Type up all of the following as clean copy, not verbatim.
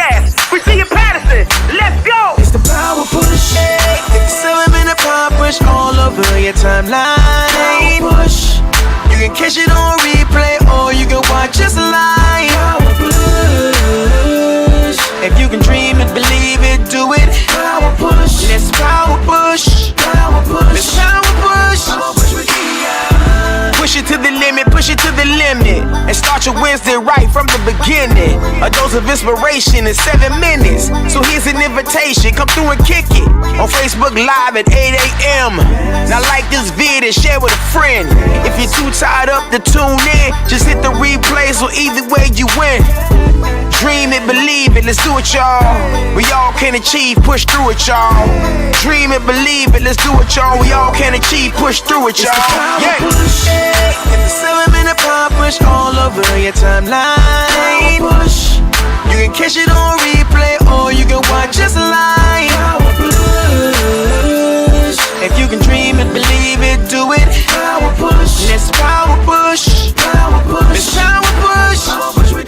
podcast. Virginia Patterson, let's go. It's the power push. It's 7-minute power push all over your timeline. Power push. You can catch it on replay or you can watch us live. Power push. If you can dream it, believe it, do it. Power push. Let's power push. Power push. Let's power push. Power push with push it to the limit, push it to the limit. And start your Wednesday right from the beginning. A dose of inspiration in 7 minutes. So here's an invitation, come through and kick it. On Facebook Live at 8 a.m. Now like this vid and share with a friend. If you're too tired up to tune in, just hit the replay so either way you win. Dream it, believe it, let's do it, y'all. We all can achieve, push through it, y'all. Dream it, believe it, let's do it, y'all. We all can achieve, push through it, y'all. Yeah. It's a 7-minute power push all over your timeline. Push. You can catch it on replay or you can watch us live. Power push. If you can dream it, believe it, do it. Power push. Let's power push. Power push. Let's power push. Power push with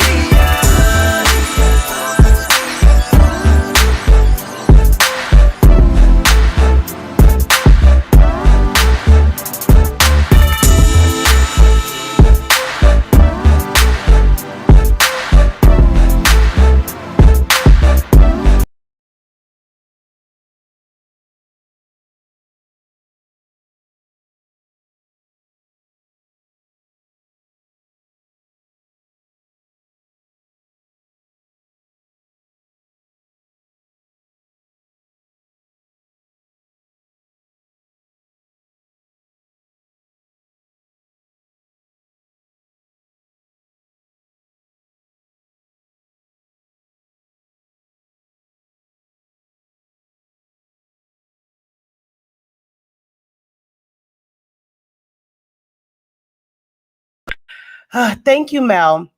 Thank you, Mel.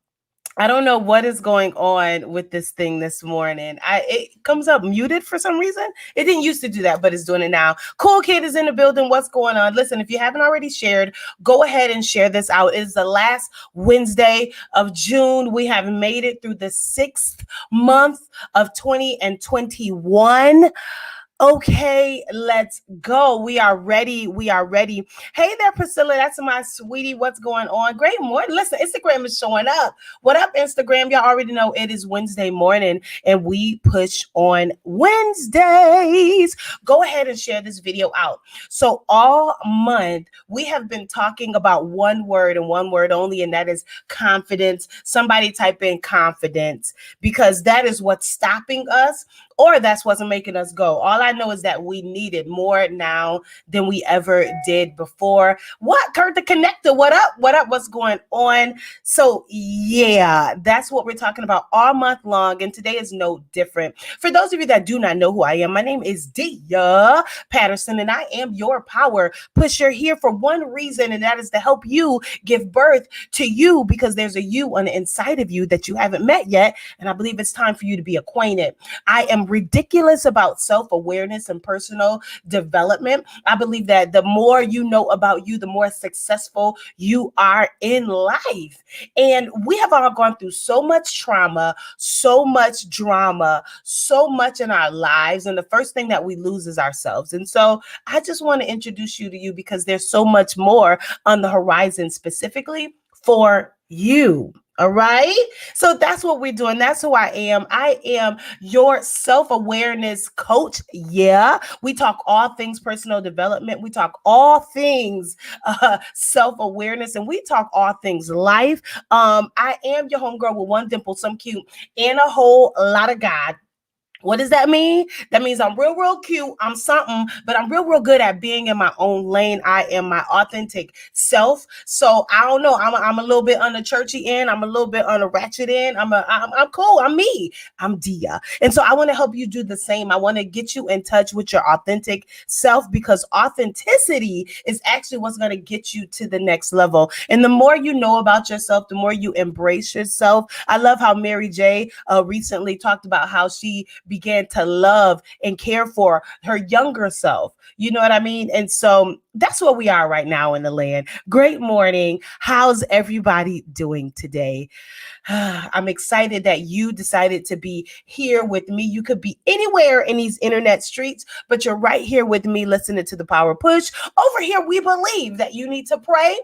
I don't know what is going on with this thing this morning. It comes up muted for some reason. It didn't used to do that, but it's doing it now. Cool Kid is in the building. What's going on? Listen, if you haven't already shared, go ahead and share this out. It is the last Wednesday of June. We have made it through the 6th month of 2021. Okay, let's go. We are ready. We are ready. Hey there, Priscilla. That's my sweetie. What's going on? Great morning. Listen, Instagram is showing up. What up, Instagram? Y'all already know it is Wednesday morning and we push on Wednesdays. Go ahead and share this video out. So all month, we have been talking about one word and one word only, and that is confidence. Somebody type in confidence because that is what's stopping us, or that's what's making us go. All I know is that we need it more now than we ever did before. What? Kurt the Connector, what up? What up? What's going on? So yeah, that's what we're talking about all month long, and today is no different. For those of you that do not know who I am, my name is Dia Patterson, and I am your power pusher here for one reason, and that is to help you give birth to you, because there's a you on the inside of you that you haven't met yet, and I believe it's time for you to be acquainted. I am ridiculous about self-awareness and personal development. I believe that the more you know about you, the more successful you are in life. And we have all gone through so much trauma, so much drama, so much in our lives. And the first thing that we lose is ourselves. And so I just want to introduce you to you because there's so much more on the horizon specifically for you. All right. So that's what we're doing. That's who I am. I am your self-awareness coach. Yeah. We talk all things personal development. We talk all things self-awareness, and we talk all things life. I am your homegirl with one dimple, some cute, and a whole lot of God. What does that mean? That means I'm real cute. I'm something, but I'm real good at being in my own lane. I am my authentic self. So I don't know. I'm a little bit on the churchy end. I'm a little bit on the ratchet end. I'm cool. I'm me. I'm Dia. And so I want to help you do the same. I want to get you in touch with your authentic self, because authenticity is actually what's going to get you to the next level. And the more you know about yourself, the more you embrace yourself. I love how Mary J recently talked about how she began to love and care for her younger self. You know what I mean? And so that's where we are right now in the land. Great morning. How's everybody doing today? I'm excited that you decided to be here with me. You could be anywhere in these internet streets, but you're right here with me listening to the Power Push. Over here, we believe that you need to pray,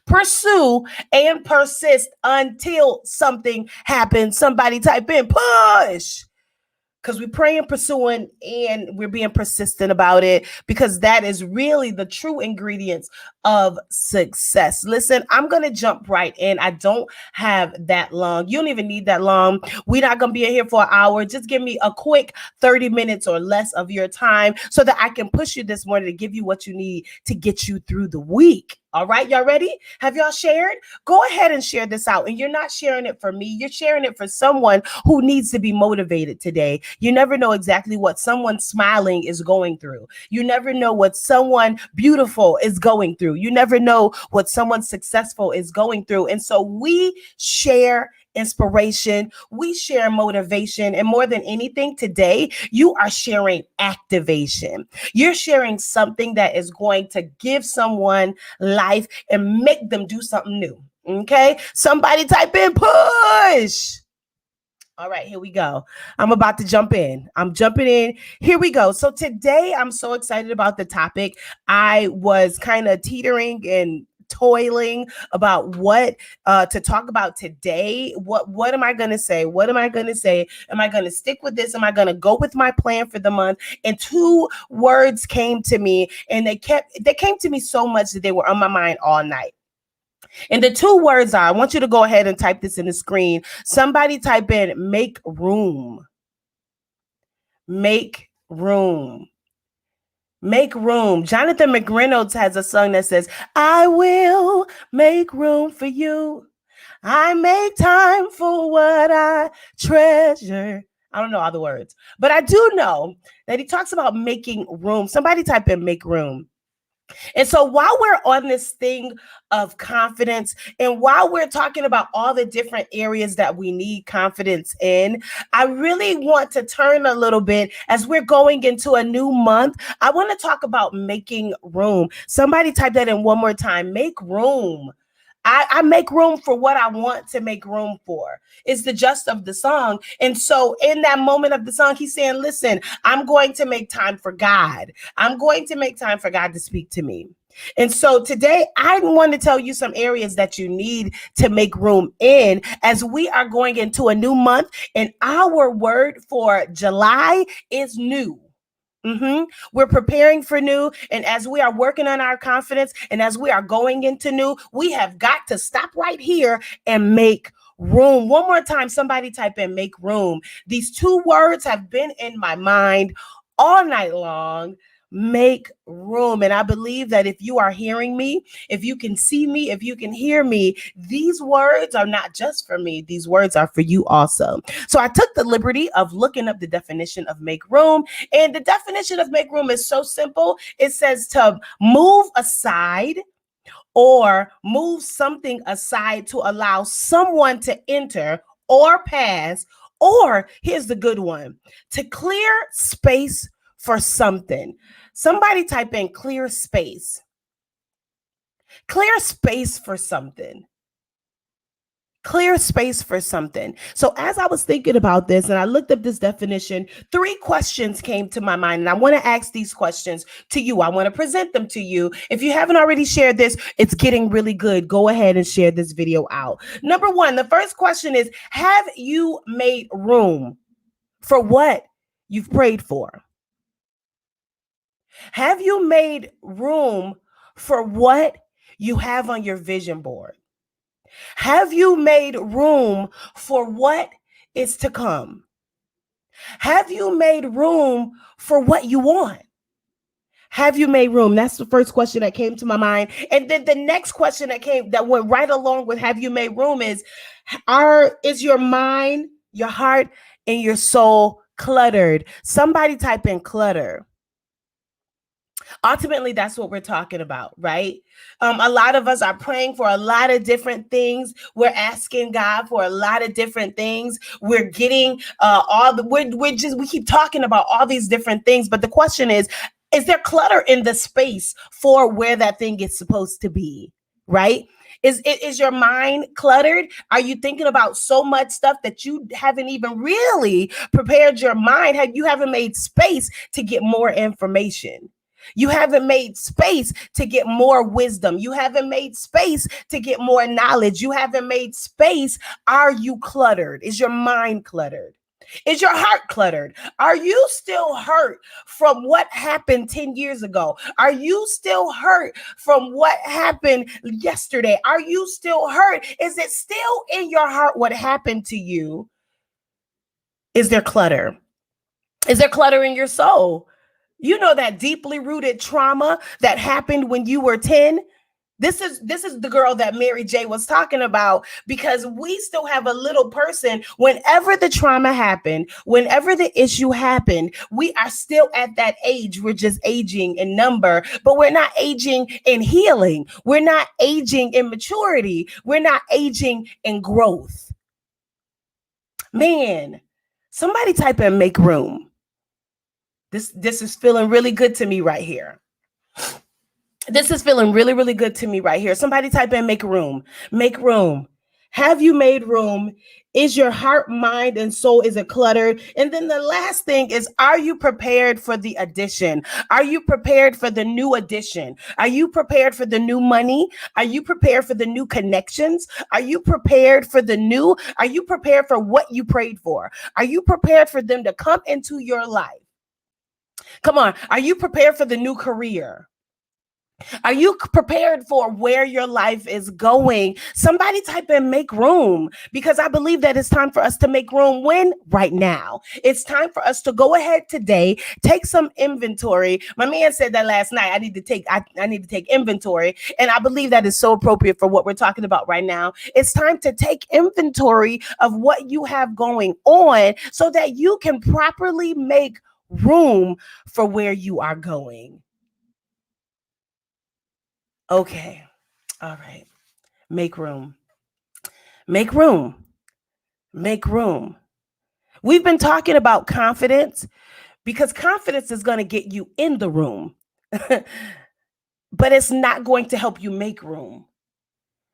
pursue, and persist until something happens. Somebody type in push. Because we're praying, pursuing, and we're being persistent about it, because that is really the true ingredients of success. Listen, I'm going to jump right in. I don't have that long. You don't even need that long. We're not going to be in here for an hour. Just give me a quick 30 minutes or less of your time so that I can push you this morning to give you what you need to get you through the week. All right, y'all ready? Have y'all shared? Go ahead and share this out. And you're not sharing it for me. You're sharing it for someone who needs to be motivated today. You never know exactly what someone smiling is going through. You never know what someone beautiful is going through. You never know what someone successful is going through. And so we share inspiration, we share motivation, and more than anything today, you are sharing activation. You're sharing something that is going to give someone life and make them do something new. Okay, somebody type in push. All right, here we go. I'm about to jump in. I'm jumping in. Here we go. So today I'm so excited about the topic. I was kind of teetering and toiling about what to talk about today. What am I going to say? What am I going to say? Am I going to stick with this? Am I going to go with my plan for the month? And two words came to me, and they came to me so much that they were on my mind all night. And the two words are, I want you to go ahead and type this in the screen. Somebody type in make room. Make room. Make room. Jonathan McReynolds has a song that says, I will make room for you. I make time for what I treasure. I don't know all the words, but I do know that he talks about making room. Somebody type in make room. And so while we're on this thing of confidence, and while we're talking about all the different areas that we need confidence in, I really want to turn a little bit as we're going into a new month. I want to talk about making room. Somebody type that in one more time. Make room. I make room for what I want to make room for. It's the gist of the song. And so in that moment of the song, he's saying, listen, I'm going to make time for God. I'm going to make time for God to speak to me. And so today I want to tell you some areas that you need to make room in as we are going into a new month. And our word for July is new. We're preparing for new. And as we are working on our confidence and as we are going into new, we have got to stop right here and make room. One more time, somebody type in make room. These two words have been in my mind all night long. Make room. And I believe that if you are hearing me, if you can see me, if you can hear me, these words are not just for me. These words are for you also. So I took the liberty of looking up the definition of make room. And the definition of make room is so simple. It says to move aside or move something aside to allow someone to enter or pass, or here's the good one, to clear space for something. Somebody type in clear space. Clear space for something. Clear space for something. So as I was thinking about this and I looked up this definition, 3 questions came to my mind. And I want to ask these questions to you. I want to present them to you. If you haven't already shared this, it's getting really good. Go ahead and share this video out. Number 1, the first question is, have you made room for what you've prayed for? Have you made room for what you have on your vision board? Have you made room for what is to come? Have you made room for what you want? Have you made room? That's the first question that came to my mind. And then the next question that went right along with have you made room is your mind, your heart, and your soul cluttered? Somebody type in clutter. Ultimately, that's what we're talking about, right? A lot of us are praying for a lot of different things. We're asking God for a lot of different things. We're getting we keep talking about all these different things. But the question is there clutter in the space for where that thing is supposed to be, right? Is your mind cluttered? Are you thinking about so much stuff that you haven't even really prepared your mind? You haven't made space to get more information. You haven't made space to get more wisdom. You haven't made space to get more knowledge. You haven't made space. Are you cluttered? Is your mind cluttered? Is your heart cluttered? Are you still hurt from what happened 10 years ago? Are you still hurt from what happened yesterday? Are you still hurt? Is it still in your heart what happened to you? Is there clutter? Is there clutter in your soul? You know, that deeply rooted trauma that happened when you were 10. This is the girl that Mary J was talking about, because we still have a little person. Whenever the trauma happened, whenever the issue happened, we are still at that age. We're just aging in number, but we're not aging in healing. We're not aging in maturity. We're not aging in growth. Man, somebody type in make room. This is feeling really good to me right here. This is feeling really, really good to me right here. Somebody type in make room. Make room. Have you made room? Is your heart, mind, and soul, is it cluttered? And then the last thing is, are you prepared for the addition? Are you prepared for the new addition? Are you prepared for the new money? Are you prepared for the new connections? Are you prepared for the new? Are you prepared for what you prayed for? Are you prepared for them to come into your life? Come on. Are you prepared for the new career? Are you prepared for where your life is going? Somebody type in make room, because I believe that it's time for us to make room. When? Right now. It's time for us to go ahead today, take some inventory. My man said that last night. I need to take inventory. And I believe that is so appropriate for what we're talking about right now. It's time to take inventory of what you have going on so that you can properly make room for where you are going. Okay. All right. Make room. Make room. Make room. We've been talking about confidence, because confidence is going to get you in the room, but it's not going to help you make room.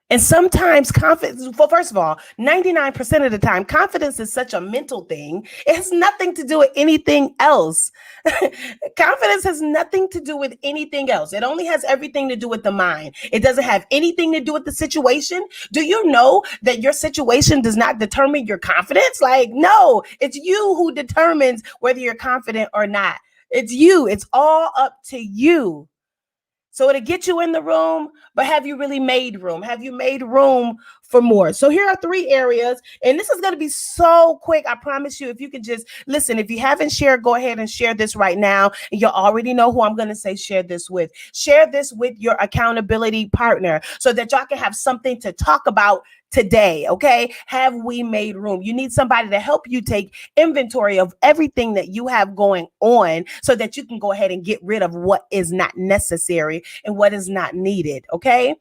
And sometimes confidence, well, first of all, 99% of the time, confidence is such a mental thing. It has nothing to do with anything else. Confidence has nothing to do with anything else. It only has everything to do with the mind. It doesn't have anything to do with the situation. Do you know that your situation does not determine your confidence? Like, no, it's you who determines whether you're confident or not. It's you. It's all up to you. So it'll get you in the room, but have you really made room? Have you made room for more? So here are 3 areas, and this is going to be so quick. I promise you, if you could just listen, if you haven't shared, go ahead and share this right now. And you already know who I'm going to say share this with. Share this with your accountability partner so that y'all can have something to talk about today. Okay. Have we made room? You need somebody to help you take inventory of everything that you have going on so that you can go ahead and get rid of what is not necessary and what is not needed. Okay.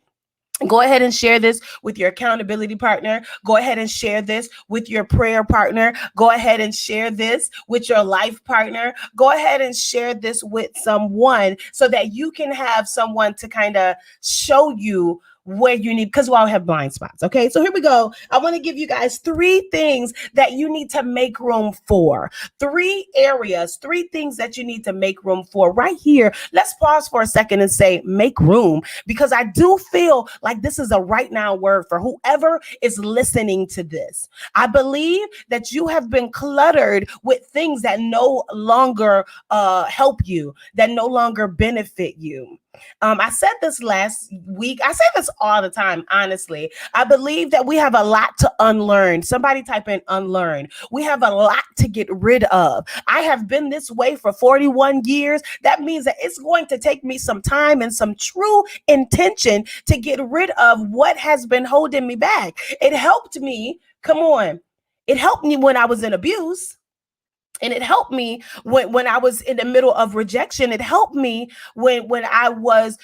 Go ahead and share this with your accountability partner. Go ahead and share this with your prayer partner. Go ahead and share this with your life partner. Go ahead and share this with someone so that you can have someone to kind of show you where you need, because we all have blind spots. Okay, so here we go. I want to give you guys 3 things that you need to make room for. 3 areas, 3 things that you need to make room for right here. Let's pause for a second and say make room, because I do feel like this is a right now word for whoever is listening to this. I believe that you have been cluttered with things that no longer help you, that no longer benefit you. I said this last week. I say this all the time, honestly. I believe that we have a lot to unlearn. Somebody type in unlearn. We have a lot to get rid of. I have been this way for 41 years. That means that it's going to take me some time and some true intention to get rid of what has been holding me back. It helped me. Come on. It helped me when I was in abuse. And it helped me when I was in the middle of rejection. It helped me when I was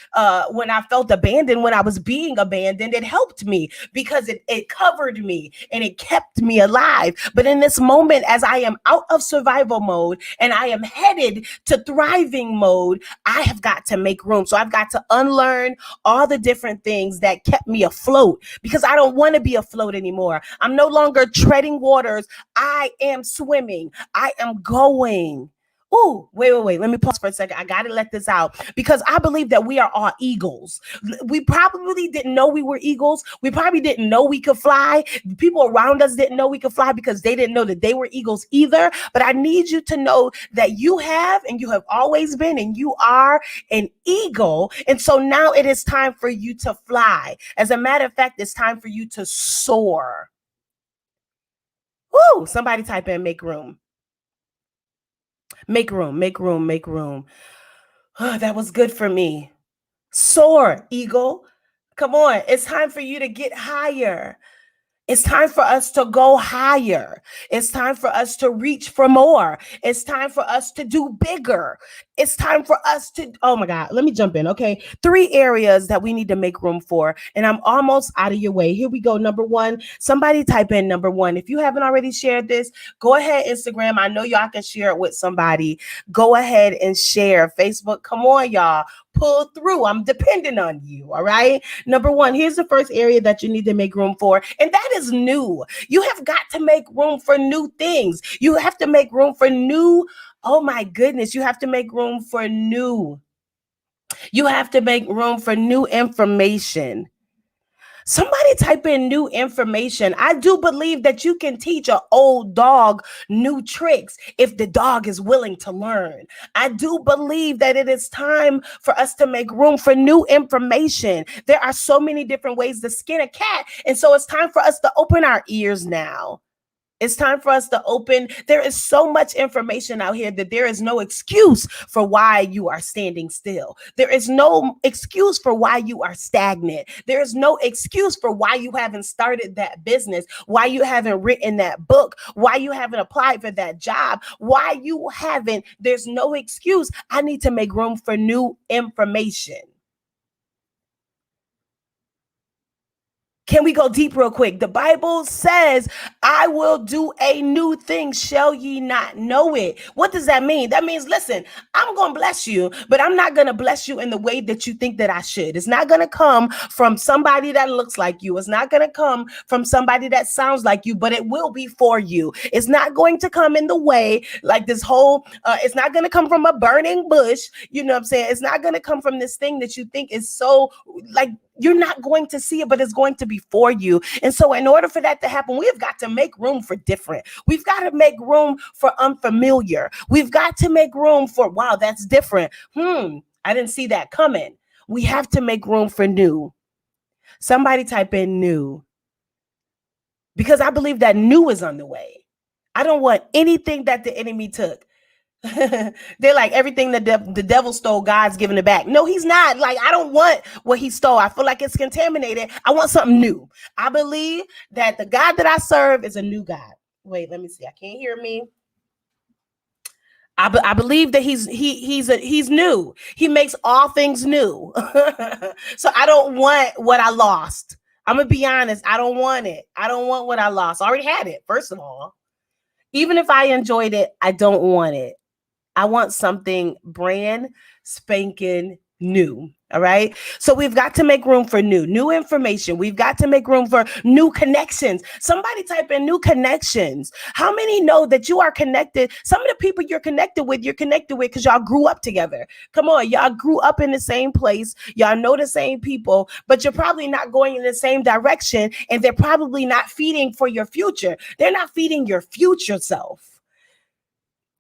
when I felt abandoned, when I was being abandoned. It helped me because it covered me and it kept me alive. But in this moment, as I am out of survival mode and I am headed to thriving mode, I have got to make room. So I've got to unlearn all the different things that kept me afloat, because I don't want to be afloat anymore. I'm no longer treading waters. I am swimming. I am going. Oh, wait. Let me pause for a second. I got to let this out because I believe that we are all eagles. We probably didn't know we were eagles. We probably didn't know we could fly. People around us didn't know we could fly because they didn't know that they were eagles either. But I need you to know that you have, and you have always been, and you are an eagle. And so now it is time for you to fly. As a matter of fact, it's time for you to soar. Woo! Somebody type in make room. Make room, make room, make room. Oh, that was good for me. Soar, eagle. Come on. It's time for you to get higher. It's time for us to go higher. It's time for us to reach for more. It's time for us to do bigger. It's time for us to, oh my God, let me jump in. Okay. 3 areas that we need to make room for. And I'm almost out of your way. Here we go. Number 1, somebody type in number 1. If you haven't already shared this, go ahead, Instagram. I know y'all can share it with somebody. Go ahead and share. Facebook, come on, y'all. Pull through. I'm depending on you. All right. Number 1, here's the first area that you need to make room for. And that is new. You have got to make room for new things. You have to make room for new. Oh my goodness. You have to make room for new. You have to make room for new information. Somebody type in new information. I do believe that you can teach an old dog new tricks if the dog is willing to learn. I do believe that it is time for us to make room for new information. There are so many different ways to skin a cat. And so it's time for us to open our ears now. It's time for us to open. There is so much information out here that there is no excuse for why you are standing still. There is no excuse for why you are stagnant. There is no excuse for why you haven't started that business, why you haven't written that book, why you haven't applied for that job, why you haven't. There's no excuse. I need to make room for new information. Can we go deep real quick? The Bible says, I will do a new thing. Shall ye not know it? What does that mean? That means, listen, I'm going to bless you, but I'm not going to bless you in the way that you think that I should. It's not going to come from somebody that looks like you. It's not going to come from somebody that sounds like you, but it will be for you. It's not going to come in the way like this whole, it's not going to come from a burning bush. You know what I'm saying? It's not going to come from this thing that you think is so like, you're not going to see it, but it's going to be for you. And so in order for that to happen, we've got to make room for different. We've got to make room for unfamiliar. We've got to make room for, wow, that's different. I didn't see that coming. We have to make room for new. Somebody type in new. Because I believe that new is on the way. I don't want anything that the enemy took. They're like, everything that the devil stole, God's giving it back. No, he's not. Like, I don't want what he stole. I feel like it's contaminated. I want something new. I believe that the God that I serve is a new God. Wait, let me see. I can't hear me. I believe that he's new. He makes all things new. So I don't want what I lost. I'm gonna be honest. I don't want it. I don't want what I lost. I already had it. First of all, even if I enjoyed it, I don't want it. I want something brand spanking new. All right. So we've got to make room for new information. We've got to make room for new connections. Somebody type in new connections. How many know that you are connected? Some of the people you're connected with because y'all grew up together. Come on. Y'all grew up in the same place. Y'all know the same people, but you're probably not going in the same direction. And they're probably not feeding for your future. They're not feeding your future self.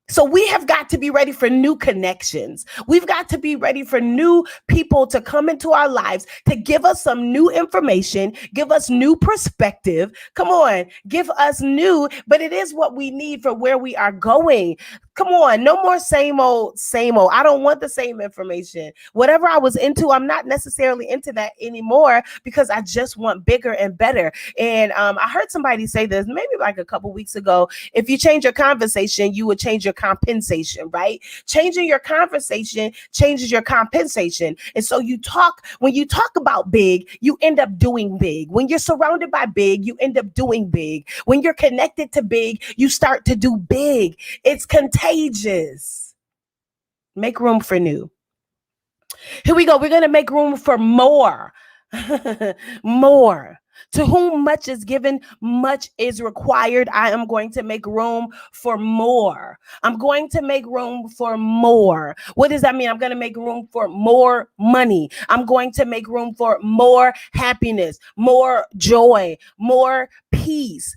So we have got to be ready for new connections. We've got to be ready for new people to come into our lives, to give us some new information, give us new perspective. Come on, give us new, but it is what we need for where we are going. Come on, no more same old, same old. I don't want the same information. Whatever I was into, I'm not necessarily into that anymore because I just want bigger and better. And I heard somebody say this maybe like a couple weeks ago. If you change your conversation, you would change your compensation, right? Changing your conversation changes your compensation. And so when you talk about big, you end up doing big. When you're surrounded by big, you end up doing big. When you're connected to big, you start to do big. It's contagious. Make room for new. Here we go. We're going to make room for more. More. To whom much is given, much is required. I am going to make room for more. I'm going to make room for more. What does that mean? I'm going to make room for more money. I'm going to make room for more happiness, more joy, more peace,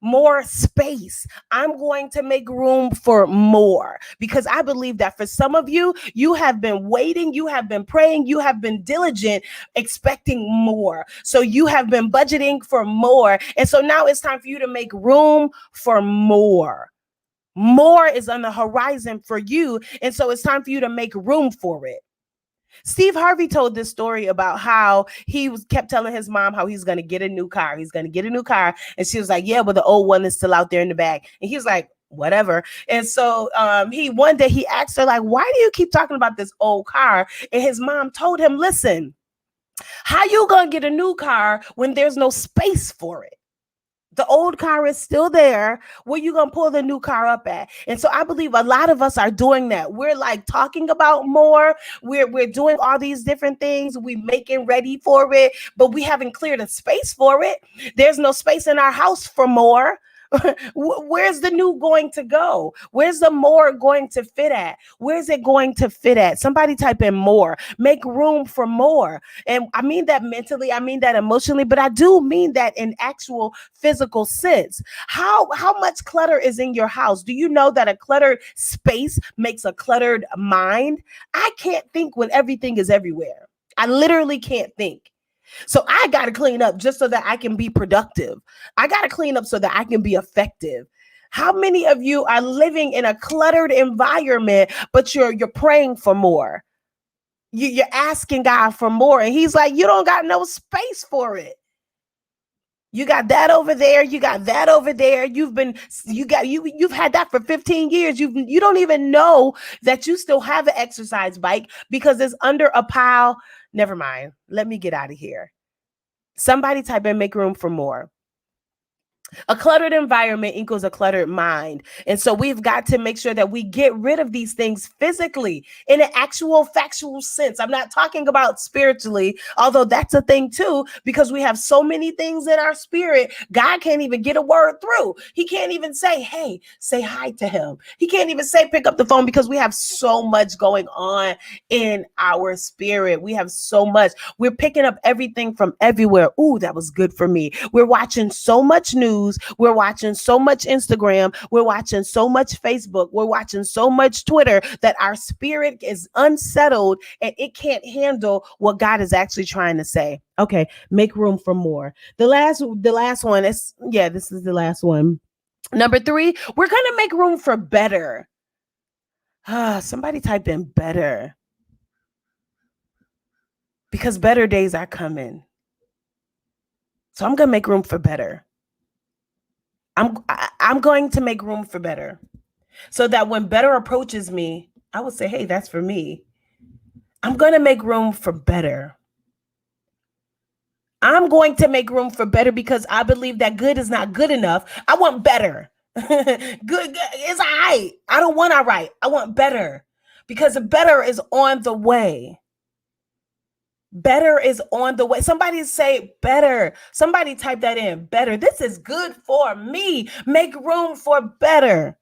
more space. I'm going to make room for more because I believe that for some of you, you have been waiting, you have been praying, you have been diligent, expecting more. So you have been budgeting for more. And so now it's time for you to make room for more. More is on the horizon for you. And so it's time for you to make room for it. Steve Harvey told this story about how he kept telling his mom how he's going to get a new car. He's going to get a new car. And she was like, yeah, but the old one is still out there in the back. And he was like, whatever. And so one day he asked her, like, why do you keep talking about this old car? And his mom told him, listen, how you going to get a new car when there's no space for it? The old car is still there. Where you going to pull the new car up at? And so I believe a lot of us are doing that. We're like talking about more. We're doing all these different things. We making ready for it, but we haven't cleared a space for it. There's no space in our house for more. Where's the new going to go? Where's the more going to fit at? Where's it going to fit at? Somebody type in more. Make room for more. And I mean that mentally, I mean that emotionally, but I do mean that in actual physical sense. How much clutter is in your house? Do you know that a cluttered space makes a cluttered mind? I can't think when everything is everywhere. I literally can't think. So I got to clean up just so that I can be productive. I got to clean up so that I can be effective. How many of you are living in a cluttered environment, but you're praying for more? You're asking God for more. And he's like, you don't got no space for it. You got that over there. You got that over there. You've had that for 15 years. You don't even know that you still have an exercise bike because it's under a pile. Never mind. Let me get out of here. Somebody type in make room for more. A cluttered environment equals a cluttered mind. And so we've got to make sure that we get rid of these things physically in an actual factual sense. I'm not talking about spiritually, although that's a thing too, because we have so many things in our spirit. God can't even get a word through. He can't even say, hey, say hi to him. He can't even say, pick up the phone because we have so much going on in our spirit. We have so much. We're picking up everything from everywhere. Ooh, that was good for me. We're watching so much news. We're watching so much Instagram. We're watching so much Facebook. We're watching so much Twitter that our spirit is unsettled and it can't handle what God is actually trying to say. Okay, make room for more. The last one is, this is the last one. Number 3, we're going to make room for better. Somebody type in better. Because better days are coming. So I'm going to make room for better. I'm going to make room for better so that when better approaches me, I will say, hey, that's for me. I'm going to make room for better. I'm going to make room for better because I believe that good is not good enough. I want better. Good is all right. I don't want all right. I want better because better is on the way. Better is on the way. Somebody say better. Somebody type that in. Better. This is good for me. Make room for better.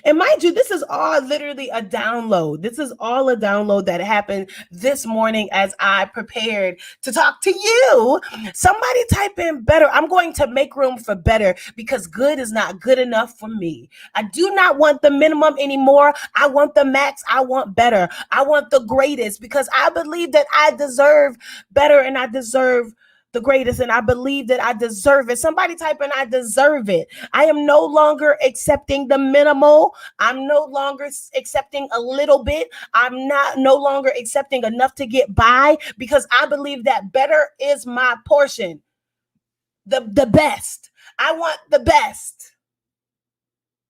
And mind you, this is all literally a download. This is all a download that happened this morning as I prepared to talk to you. Somebody type in better. I'm going to make room for better because good is not good enough for me. I do not want the minimum anymore. I want the max. I want better. I want the greatest because I believe that I deserve better and I deserve the greatest, and I believe that I deserve it. Somebody type in, I deserve it. I am no longer accepting the minimal. I'm no longer accepting a little bit. I'm no longer accepting enough to get by, because I believe that better is my portion. The best. I want the best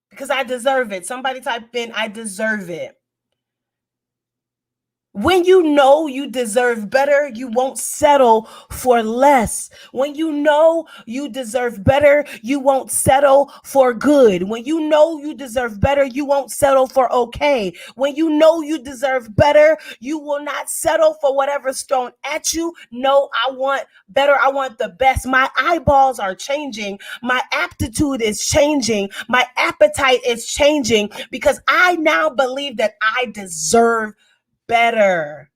because I deserve it. Somebody type in, I deserve it. When you know you deserve better, you won't settle for less. When you know you deserve better, you won't settle for good. When you know you deserve better, you won't settle for okay. When you know you deserve better, you will not settle for whatever's thrown at you. No, I want better. I want the best. My eyeballs are changing. My aptitude is changing. My appetite is changing, because I now believe that I deserve better.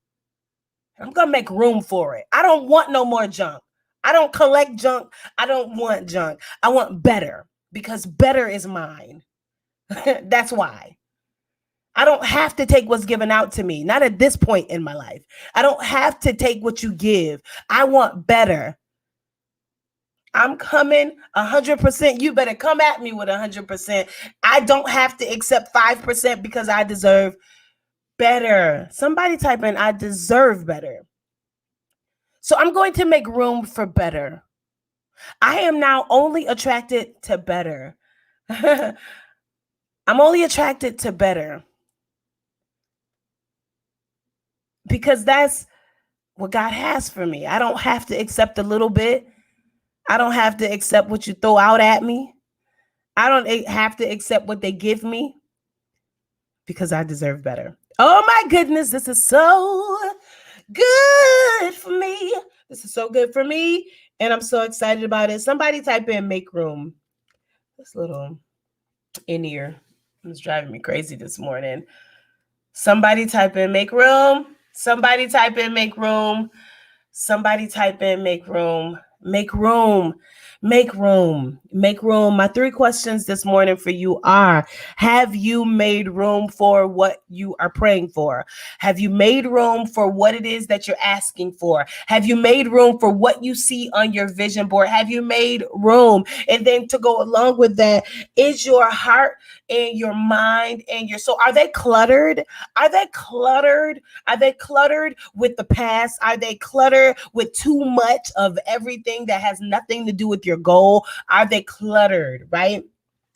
I'm gonna make room for it. I don't want no more junk. I don't collect junk. I don't want junk. I want better, because better is mine. That's why. I don't have to take what's given out to me. Not at this point in my life. I don't have to take what you give. I want better. I'm coming 100%. You better come at me with 100%. I don't have to accept 5% because I deserve better. Somebody type in, I deserve better. So I'm going to make room for better. I am now only attracted to better. I'm only attracted to better, because that's what God has for me. I don't have to accept a little bit. I don't have to accept what you throw out at me. I don't have to accept what they give me, because I deserve better. Oh my goodness, this is so good for me. This is so good for me, and I'm so excited about it. Somebody type in, make room. This little in-ear was driving me crazy this morning. Somebody type in, make room. Somebody type in, make room. Somebody type in, make room. Make room. Make room. Make room. My 3 questions this morning for you are: have you made room for what you are praying for? Have you made room for what it is that you're asking for? Have you made room for what you see on your vision board? Have you made room? And then to go along with that, is your heart and your mind and your soul, are they cluttered? Are they cluttered? Are they cluttered with the past? Are they cluttered with too much of everything that has nothing to do with your goal? Are they cluttered, right?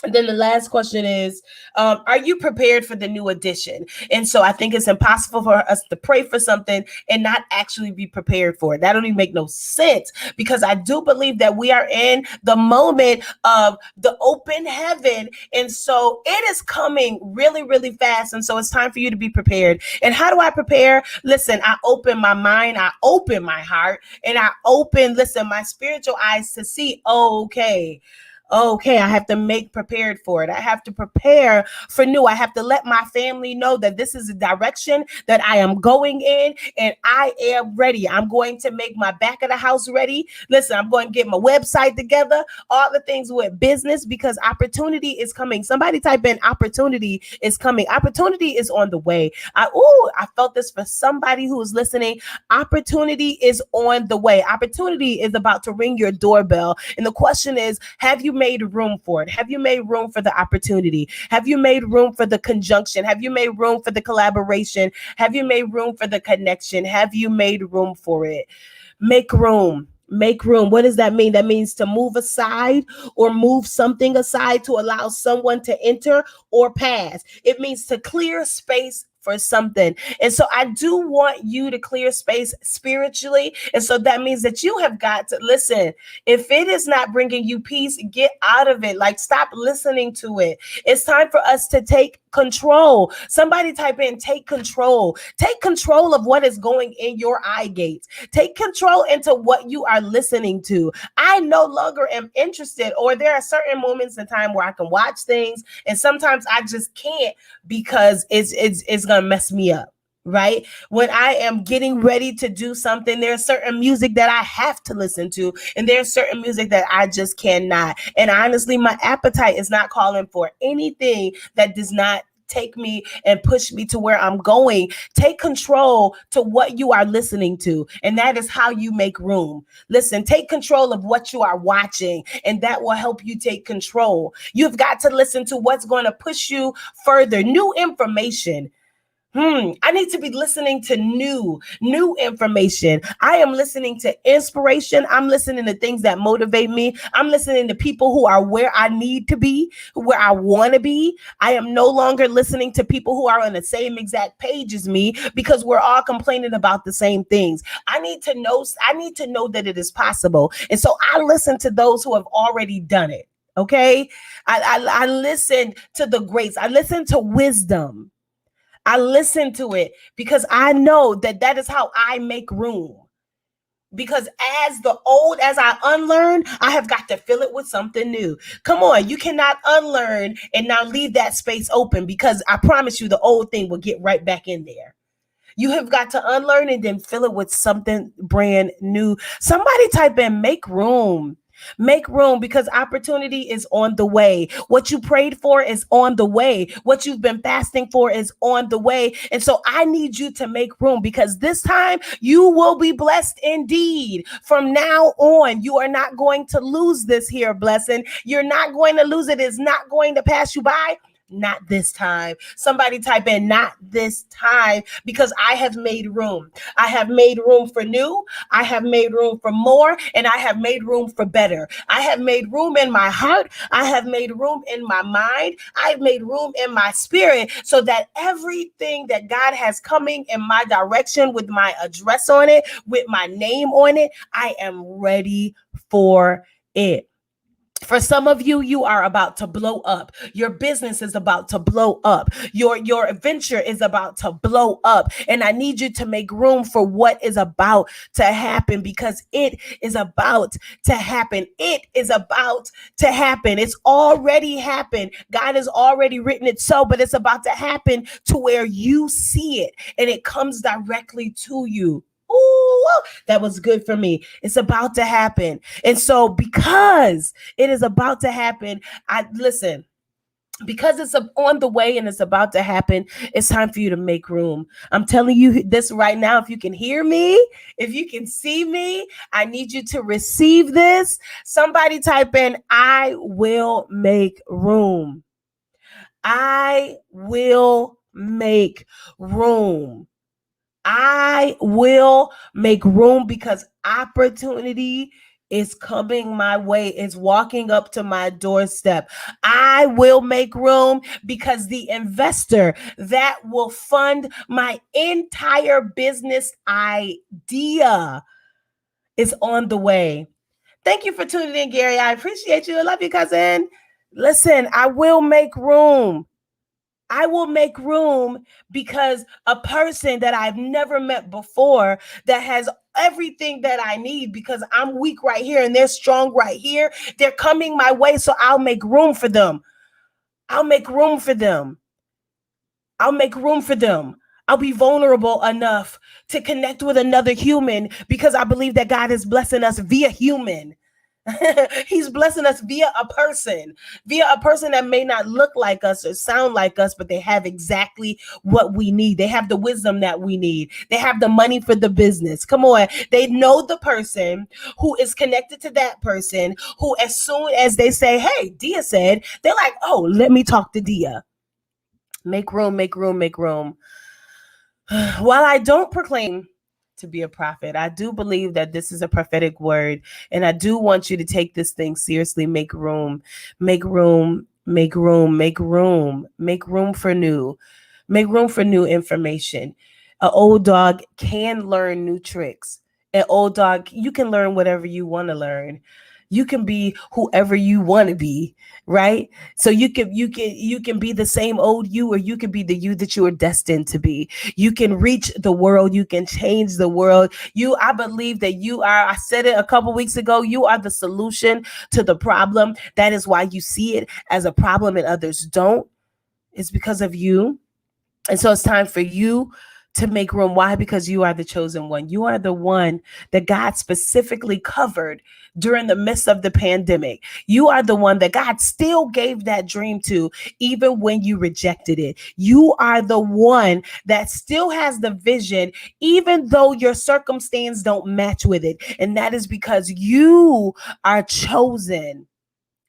And then the last question is, are you prepared for the new edition? And so I think it's impossible for us to pray for something and not actually be prepared for it. That don't even make no sense, because I do believe that we are in the moment of the open heaven. And so it is coming really, really fast. And so it's time for you to be prepared. And how do I prepare? Listen, I open my mind, I open my heart, and I open, my spiritual eyes to see, okay, I have to make prepared for it. I have to prepare for new. I have to let my family know that this is the direction that I am going in, and I am ready. I'm going to make my back of the house ready. Listen, I'm going to get my website together, all the things with business, because opportunity is coming. Somebody type in, opportunity is coming. Opportunity is on the way. I felt this for somebody who is listening. Opportunity is on the way. Opportunity is about to ring your doorbell. And the question is, have you made room for it? Have you made room for the opportunity? Have you made room for the conjunction? Have you made room for the collaboration? Have you made room for the connection? Have you made room for it? Make room. Make room. What does that mean? That means to move aside or move something aside to allow someone to enter or pass. It means to clear space for something. And so I do want you to clear space spiritually. And so that means that you have got to listen. If it is not bringing you peace, get out of it. Stop listening to it. It's time for us to take control. Somebody type in, take control. Take control of what is going in your eye gates. Take control into what you are listening to. I no longer am interested, or there are certain moments in time where I can watch things, and sometimes I just can't, because it's gonna mess me up, right? When I am getting ready to do something, there's certain music that I have to listen to, and there's certain music that I just cannot. And honestly, my appetite is not calling for anything that does not take me and push me to where I'm going. Take control to what you are listening to, and that is how you make room. Listen, take control of what you are watching, and that will help you take control. You've got to listen to what's going to push you further. New information. I need to be listening to new information. I am listening to inspiration. I'm listening to things that motivate me. I'm listening to people who are where I need to be, where I want to be. I am no longer listening to people who are on the same exact page as me, because we're all complaining about the same things. I need to know that it is possible. And so I listen to those who have already done it. Okay. I listen to the greats. I listen to wisdom. I listen to it because I know that is how I make room. Because as I unlearn, I have got to fill it with something new. Come on, you cannot unlearn and now leave that space open, because I promise you the old thing will get right back in there. You have got to unlearn and then fill it with something brand new. Somebody type in make room. Make room, because opportunity is on the way. What you prayed for is on the way. What you've been fasting for is on the way. And so I need you to make room, because this time you will be blessed indeed. From now on, you are not going to lose this here blessing. You're not going to lose it. It's not going to pass you by. Not this time. Somebody type in not this time, because I have made room. I have made room for new. I have made room for more, and I have made room for better. I have made room in my heart. I have made room in my mind. I've made room in my spirit, so that everything that God has coming in my direction with my address on it, with my name on it, I am ready for it. For some of you, you are about to blow up. Your business is about to blow up. Your venture is about to blow up. And I need you to make room for what is about to happen, because it is about to happen. It is about to happen. It's already happened. God has already written it so, but it's about to happen to where you see it and it comes directly to you. Ooh, that was good for me. It's about to happen. And so because it is about to happen, because it's on the way and it's about to happen, it's time for you to make room. I'm telling you this right now. If you can hear me, if you can see me, I need you to receive this. Somebody type in, I will make room. I will make room. I will make room, because opportunity is coming my way. It's walking up to my doorstep. I will make room, because the investor that will fund my entire business idea is on the way. Thank you for tuning in, Gary. I appreciate you. I love you, cousin. Listen, I will make room. I will make room, because a person that I've never met before, that has everything that I need, because I'm weak right here and they're strong right here, they're coming my way. So I'll make room for them. I'll make room for them. I'll make room for them. I'll be vulnerable enough to connect with another human, because I believe that God is blessing us via human. He's blessing us via a person that may not look like us or sound like us, but they have exactly what we need. They have the wisdom that we need. They have the money for the business. Come on. They know the person who is connected to that person, who as soon as they say, hey, Dia said, they're like, oh, let me talk to Dia. Make room, make room, make room. While I don't proclaim to be a prophet, I do believe that this is a prophetic word, and I do want you to take this thing seriously. Make room, make room, make room, make room, make room for new, make room for new information. An old dog can learn new tricks. An old dog, you can learn whatever you want to learn. You can be whoever you want to be, right? So you can be the same old you, or you can be the you that you are destined to be. You can reach the world. You can change the world. I believe that you are, I said it a couple weeks ago, you are the solution to the problem. That is why you see it as a problem and others don't. It's because of you. And so it's time for you to make room. Why? Because you are the chosen one. You are the one that God specifically covered during the midst of the pandemic. You are the one that God still gave that dream to, even when you rejected it. You are the one that still has the vision, even though your circumstance don't match with it. And that is because you are chosen.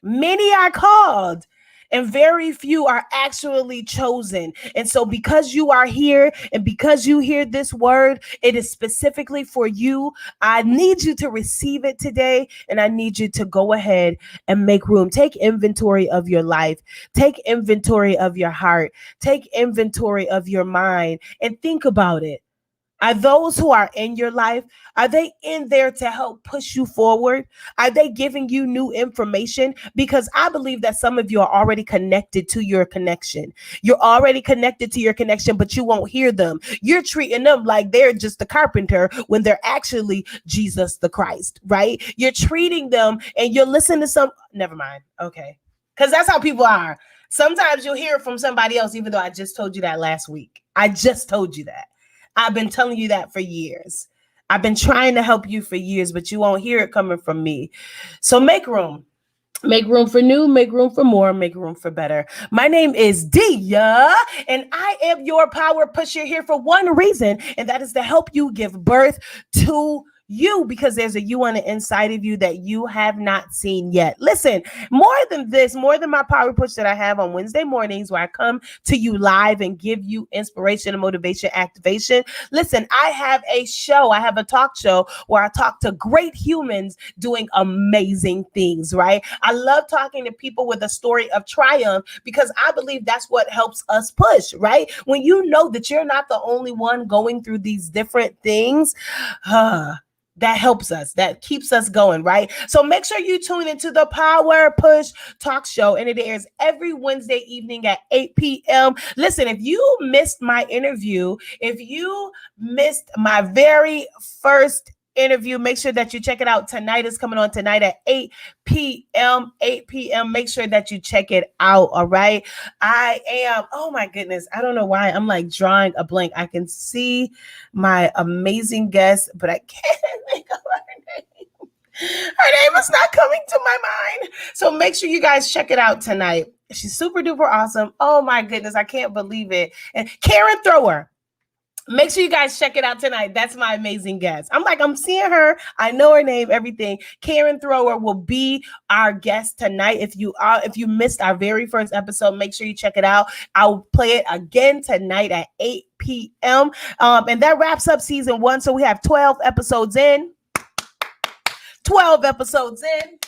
Many are called, and very few are actually chosen. And so because you are here and because you hear this word, it is specifically for you. I need you to receive it today, and I need you to go ahead and make room. Take inventory of your life. Take inventory of your heart. Take inventory of your mind and think about it. Are those who are in your life, are they in there to help push you forward? Are they giving you new information? Because I believe that some of you are already connected to your connection. You're already connected to your connection, but you won't hear them. You're treating them like they're just the carpenter when they're actually Jesus the Christ, right? You're treating them and you're listening to some, never mind. Okay. Because that's how people are. Sometimes you'll hear it from somebody else, even though I just told you that last week. I just told you that. I've been telling you that for years. I've been trying to help you for years, but you won't hear it coming from me. So make room. Make room for new, make room for more, make room for better. My name is Dia, and I am your power pusher here for one reason, and that is to help you give birth to you, because there's a you on the inside of you that you have not seen yet. Listen, more than this, more than my power push that I have on Wednesday mornings where I come to you live and give you inspiration and motivation activation. Listen, I have a show. I have a talk show where I talk to great humans doing amazing things, right? I love talking to people with a story of triumph because I believe that's what helps us push, right? When you know that you're not the only one going through these different things, that helps us, that keeps us going, right? So make sure you tune into the Power Push Talk Show, and it airs every Wednesday evening at 8 p.m. Listen, if you missed my interview, if you missed my very first interview, make sure that you check it out. Tonight is coming on tonight at 8 p.m. Make sure that you check it out. All right. I am, oh my goodness, I don't know why I'm like drawing a blank. I can see my amazing guest, but I can't think of her name. Her name is not coming to my mind. So make sure you guys check it out tonight. She's super duper awesome. Oh my goodness, I can't believe it. And Karen Thrower. Make sure you guys check it out tonight. That's my amazing guest. I'm seeing her. I know her name, everything. Karen Thrower will be our guest tonight. If you missed our very first episode, make sure you check it out. I'll play it again tonight at 8 p.m. And that wraps up season 1. So we have 12 episodes in. 12 episodes in.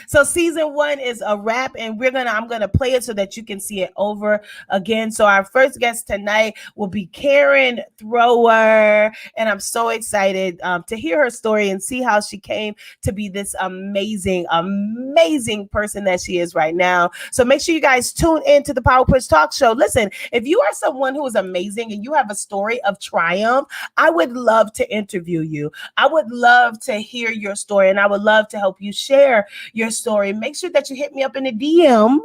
So season 1 is a wrap, and I'm gonna play it so that you can see it over again. So our first guest tonight will be Karen Thrower, and I'm so excited to hear her story and see how she came to be this amazing person that she is right now. So make sure you guys tune in to the Power Push Talk Show. Listen, if you are someone who is amazing and you have a story of triumph, I would love to interview you. I would love to hear your story, and I would love to help you share your story. Make sure that you hit me up in the DM.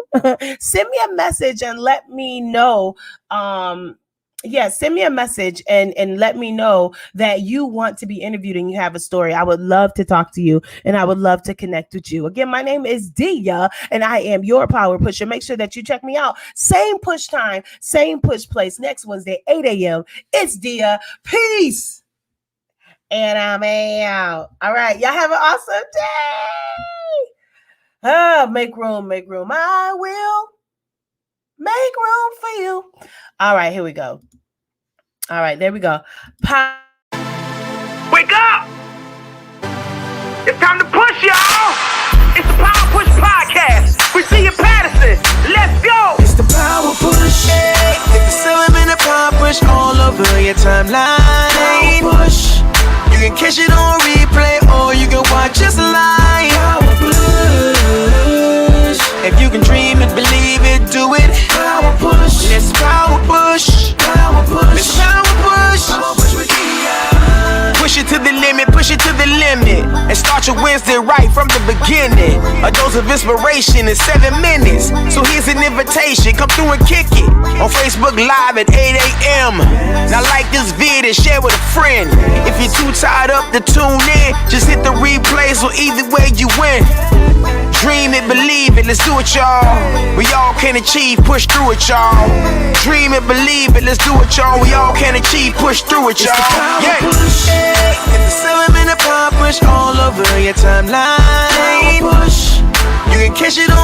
Send me a message and let me know. Send me a message and let me know that you want to be interviewed and you have a story. I would love to talk to you, and I would love to connect with you. Again, my name is Dia, and I am your power pusher. Make sure that you check me out. Same push time, same push place next Wednesday, 8 a.m. It's Dia. Peace. And I'm out. All right. Y'all have an awesome day. Make room, make room. I will make room for you. All right, here we go. All right, there we go. Wake up! It's time to push, y'all! It's the Power Push Podcast with Tia Patterson. Let's go! It's the Power Push. Hit the cylinder and Power Push all over your timeline. Power Push. You can catch it on replay or you can watch us live. Power Push. If you can dream it, believe it, do it. Power Push. Let's Power Push. Power Push. Let's Power Push. Power Push with Dia. Push it to the limit, and start Start your Wednesday right from the beginning. A dose of inspiration in 7 minutes. So here's an invitation, come through and kick it. On Facebook Live at 8 a.m. Now like this vid and share with a friend. If you're too tired up to tune in, just hit the replay so either way you win. Dream it, believe it, let's do it, y'all. We all can achieve, push through it, y'all. Dream it, believe it, let's do it, y'all. We all can achieve, push through it, y'all. Yeah. It's the 7-minute power push all over your timeline. You can catch it on